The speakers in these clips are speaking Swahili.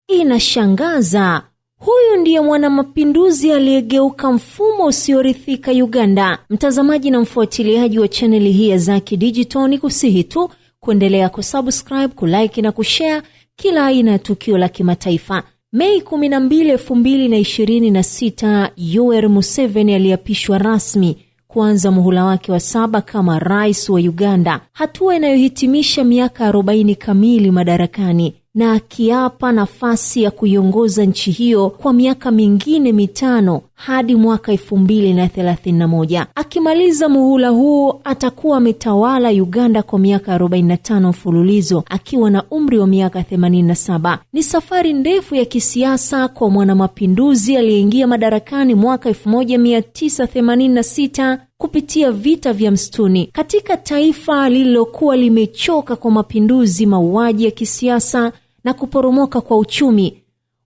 Inashangaza. Huyu ndiye mwanamapinduzi aliyegeuka mfumo usiorithika Uganda. Mtazamaji na mfuatiliaji wa chaneli hii ya Zaki Digital, ni kusihi tu kuendelea kusubscribe, kulike na kushare kila aina ya tukio la kimataifa. Mei 12, 2026, Yoweri Museveni aliapishwa rasmi kuanza muhula wake wa 7 kama rais wa Uganda, hatua inayohitimisha miaka 40 kamili madarakani, na akiapa nafasi ya kuiongoza nchi hiyo kwa miaka mingine 5 hadi mwaka 2031. Akimaliza muhula huu atakuwa ametawala Uganda kwa miaka 45 mfululizo akiwa na umri wa miaka 87. Ni safari ndefu ya kisiasa kwa mwanamapinduzi aliyeingia madarakani mwaka 1986 kupitia vita vya msituni katika taifa lililokuwa limechoka kwa mapinduzi, mauaji ya kisiasa na kuporomoka kwa uchumi.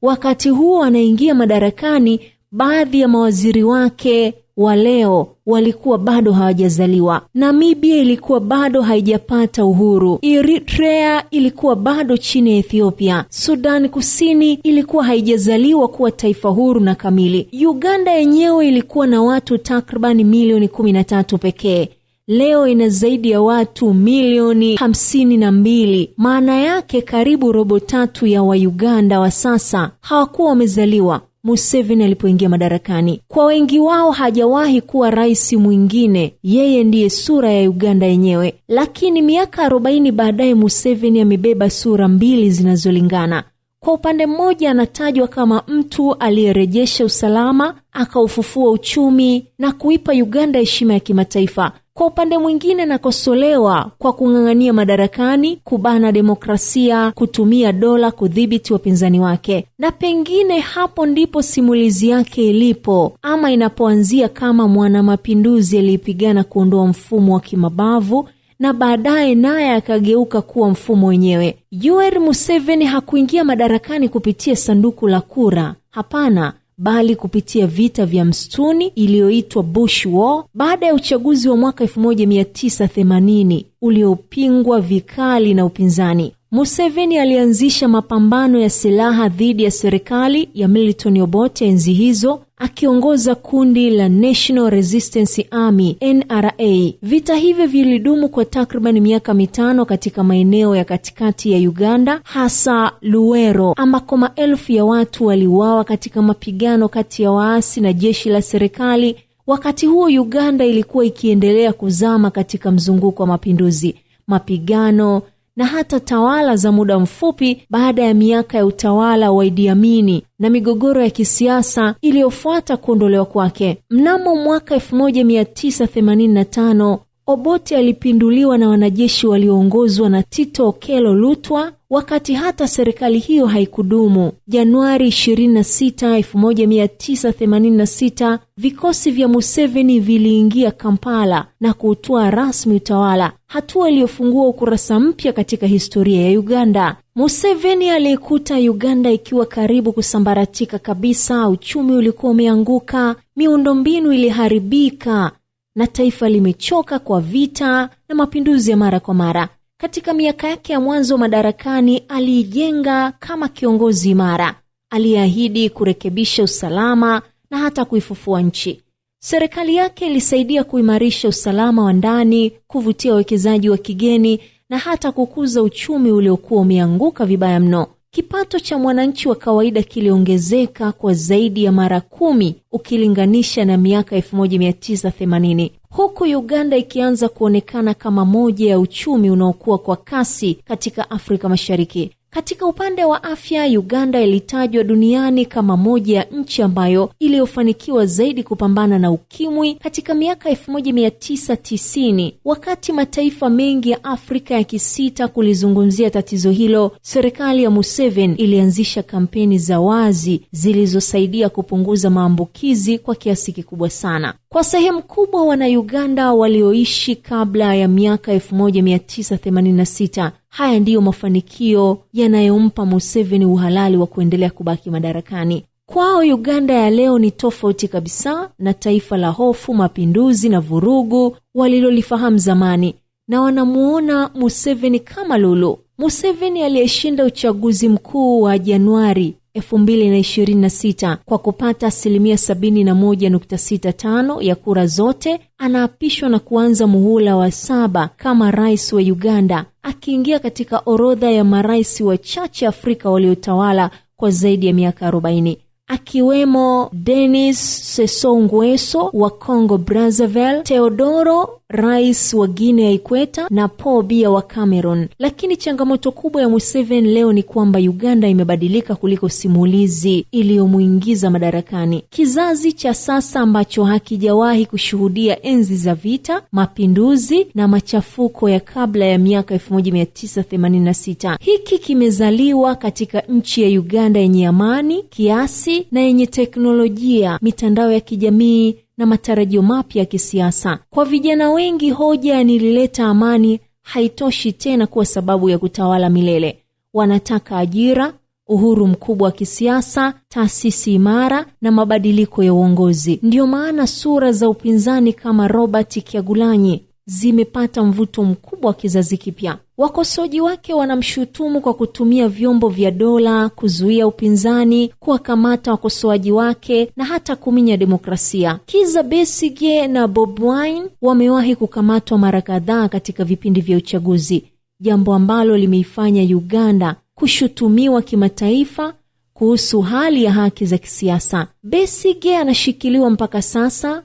Wakati huo anaingia madarakani, baadhi ya mawaziri wake wa leo walikuwa bado hawajazaliwa. Namibia ilikuwa bado haijapata uhuru. Eritrea ilikuwa bado chini ya Ethiopia. Sudan Kusini ilikuwa haijazaliwa kuwa taifa huru na kamili. Uganda yenyewe ilikuwa na watu takriban milioni 13 pekee. Leo ina zaidi ya watu milioni 52. Maana yake karibu robo tatu ya Wauganda wa sasa hawakuwa wamezaliwa Museveni alipoingia madarakani. Kwa wengi wao hajawahi kuwa rais mwingine, yeye ndiye sura ya Uganda yenyewe. Lakini miaka 40 baadaye Museveni amebeba sura mbili zinazolingana. Kwa upande mmoja anatajwa kama mtu aliyerejesha usalama, akaufufua uchumi na kuipa Uganda heshima ya kimataifa. Kwa upande mwingine nakosolewa kwa kung'ang'ania madarakani, kubana demokrasia, kutumia dola kudhibiti wapinzani wake. Na pengine hapo ndipo simulizi yake ilipo, ama inapoanzia kama mwanamapinduzi aliyepigana kuondoa mfumo wa kimabavu na baadaye naye akageuka kuwa mfumo wenyewe. Yoweri Museveni hakuingia madarakani kupitia sanduku la kura. Hapana, bali kupitia vita vya msituni iliyoitwa Bush War baada ya uchaguzi wa mwaka 1980 uliopingwa vikali na upinzani. Museveni alianzisha mapambano ya silaha dhidi ya serikali ya Milton Obote enzi hizo, akiongoza kundi la National Resistance Army NRA. Vita hivyo vilidumu kwa takriban miaka 5 katika maeneo ya katikati ya Uganda, hasa Luwero, ambako maelfu ya watu waliuawa katika mapigano kati ya waasi na jeshi la serikali. Wakati huo Uganda ilikuwa ikiendelea kuzama katika mzunguko wa mapinduzi, mapigano na hata tawala za muda mfupi baada ya miaka ya utawala wa Idi Amin na migogoro ya kisiasa iliyofuata kuondolewa kwake. Mnamo mwaka 1985 Obote alipinduliwa na wanajeshi walioongozwa na Tito Okello Lutwa, wakati hata serikali hiyo haikudumu. Januari 26, 1986, vikosi vya Museveni viliingia Kampala na kuutwaa rasmi utawala, hatua iliyofungua ukurasa mpya katika historia ya Uganda. Museveni alikuta Uganda ikiwa karibu kusambaratika kabisa, uchumi ulikuwa umeanguka, miundombinu iliharibika na taifa limechoka kwa vita na mapinduzi ya mara kwa mara. Katika miaka yake ya mwanzo madarakani aliijenga kama kiongozi imara. Aliahidi kurekebisha usalama na hata kuifufua nchi. Serikali yake ilisaidia kuimarisha usalama wa ndani, kuvutia wawekezaji wa kigeni na hata kukuza uchumi uliokuwa umeanguka vibaya mno. Kipato cha mwananchi wa kawaida kiliongezeka kwa zaidi ya mara 10 ukilinganisha na miaka 1980. Huku Uganda ikianza kuonekana kama moja ya uchumi unaokuwa kwa kasi katika Afrika Mashariki. Katika upande wa afya, Uganda ilitajwa duniani kama moja ya nchi ambayo iliyofanikiwa zaidi kupambana na ukimwi katika miaka 1990. Wakati mataifa mengi ya Afrika yakisita kulizungumzia tatizo hilo, serikali ya Museveni ilianzisha kampeni za wazi zilizosaidia kupunguza maambukizi kwa kiasi kikubwa sana. Kwa sehemu kubwa wana Uganda walioishi kabla ya miaka 1986, haya ndiyo mafanikio yanayompa Museveni uhalali wa kuendelea kubaki madarakani. Kwao Uganda ya leo ni tofauti kabisa na taifa la hofu, mapinduzi na vurugu walilolifahamu zamani. na wanamuona Museveni kama lulu. Museveni aliyeshinda uchaguzi mkuu wa Januari 2026 kwa kupata 71.65% ya kura zote, anaapishwa na kuanza muhula wa 7 kama rais wa Uganda, akiingia katika orodha ya marais wachache Afrika waliotawala kwa zaidi ya miaka 40, akiwemo Denis Sassou Nguesso wa Congo Brazzaville, Teodoro rais wa Guinea ya Ikweta na Paul Biya wa Cameroon. Lakini changamoto kubwa ya Museveni leo ni kwamba Uganda imebadilika kuliko simulizi iliyomuingiza madarakani. Kizazi cha sasa ambacho hakijawahi kushuhudia enzi za vita, mapinduzi na machafuko ya kabla ya miaka 1986. Hiki kimezaliwa katika nchi ya Uganda yenye amani kiasi na yenye teknolojia, mitandao ya kijamii na matarajio mapya ya kisiasa. Kwa vijana wengi, hoja nilileta amani haitoshi tena kuwa sababu ya kutawala milele. Wanataka ajira, uhuru mkubwa wa kisiasa, taasisi imara na mabadiliko ya uongozi. Ndio maana sura za upinzani kama Robert Kyagulanyi zimepata mvuto mkubwa wa kizazi kipya. Wakosoaji wake wanamshutumu kwa kutumia vyombo vya dola kuzuia upinzani, kuwakamata wakosoaji wake na hata kuminya demokrasia. Kizza Besigye na Bobi Wine wamewahi kukamatwa mara kadhaa katika vipindi vya uchaguzi, jambo ambalo limeifanya Uganda kushutumiwa kimataifa kuhusu hali ya haki za kisiasa. Besigye anashikiliwa mpaka sasa.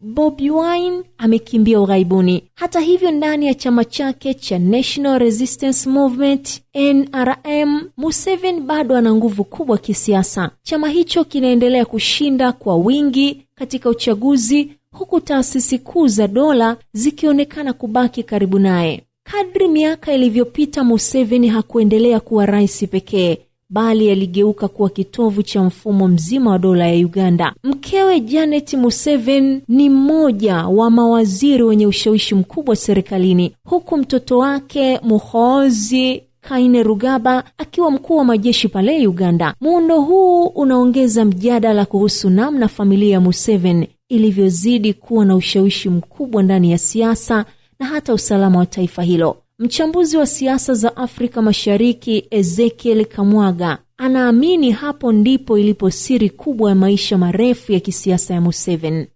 Bobi Wine amekimbia ughaibuni. Hata hivyo, ndani ya chama chake cha National Resistance Movement NRM, Museveni bado ana nguvu kubwa kisiasa. Chama hicho kinaendelea kushinda kwa wingi katika uchaguzi, huku taasisi kuu za dola zikionekana kubaki karibu naye. Kadri miaka ilivyopita, Museveni hakuendelea kuwa rais pekee, bali aligeuka kuwa kitovu cha mfumo mzima wa dola ya Uganda. Mkewe Janet Museveni ni mmoja wa mawaziri wenye ushawishi mkubwa serikalini, huku mtoto wake Muhoozi Kainerugaba akiwa mkuu wa majeshi pale Uganda. Muundo huu unaongeza mjadala kuhusu namna familia ya Museveni ilivyozidi kuwa na ushawishi mkubwa ndani ya siasa na hata usalama wa taifa hilo. Mchambuzi wa siasa za Afrika Mashariki Ezekiel Kamwaga anaamini hapo ndipo ilipo siri kubwa ya maisha marefu ya kisiasa ya Museveni.